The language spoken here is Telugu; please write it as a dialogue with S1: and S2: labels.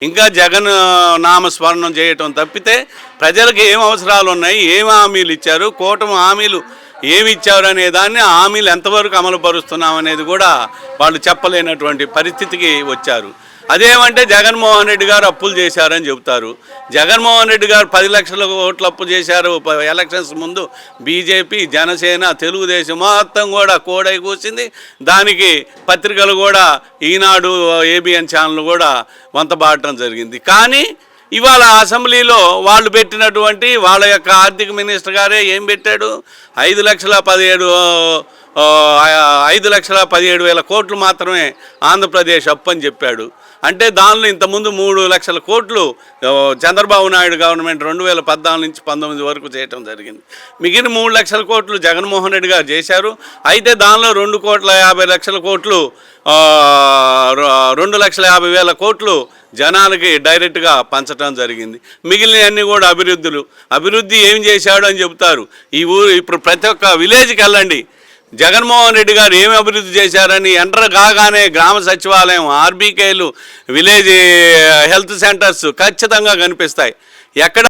S1: ఇంకా జగన్ నామస్మరణం చేయటం తప్పితే ప్రజలకు ఏం అవసరాలు ఉన్నాయి, ఏం హామీలు ఇచ్చారు, కూటమి హామీలు ఏమి ఇచ్చారు అనే దాన్ని హామీలు ఎంతవరకు అమలు పరుస్తున్నాం అనేది కూడా వాళ్ళు చెప్పలేనటువంటి పరిస్థితికి వచ్చారు. అదేమంటే జగన్మోహన్ రెడ్డి గారు అప్పులు చేశారని చెబుతారు. జగన్మోహన్ రెడ్డి గారు 10 లక్షల కోట్ల అప్పు చేశారు. ఎలక్షన్స్ ముందు బీజేపీ, జనసేన, తెలుగుదేశం మొత్తం కూడా కోడై కూర్చింది. దానికి పత్రికలు కూడా, ఈనాడు, ఏబిఎన్ ఛానల్ కూడా వంతబాటం జరిగింది. కానీ ఇవాళ అసెంబ్లీలో వాళ్ళు పెట్టినటువంటి వాళ్ళ యొక్క ఆర్థిక మినిస్టర్ గారే ఏం పెట్టాడు, 5,17,000 కోట్లు మాత్రమే ఆంధ్రప్రదేశ్ అప్పు అని చెప్పాడు. అంటే దానిలో ఇంతకుముందు 3 లక్షల కోట్లు చంద్రబాబు నాయుడు గవర్నమెంట్ 2014 నుంచి 19 వరకు చేయటం జరిగింది. మిగిలిన 3 లక్షల కోట్లు జగన్మోహన్ రెడ్డి గారు చేశారు. అయితే దానిలో 2,50,00,000 కోట్లు 2,50,000 కోట్లు జనాలకి డైరెక్ట్గా పంచడం జరిగింది. మిగిలినవన్నీ కూడా అభివృద్ధి ఏం చేశాడు అని చెబుతారు. ఈ ఊరు ఇప్పుడు ప్రతి ఒక్క విలేజ్కి వెళ్ళండి, జగన్మోహన్ రెడ్డి గారు ఏమి అభివృద్ధి చేశారని ఎంటర్ కాగానే గ్రామ సచివాలయం, ఆర్బీకేలు, విలేజ్ హెల్త్ సెంటర్స్ ఖచ్చితంగా కనిపిస్తాయి. ఎక్కడ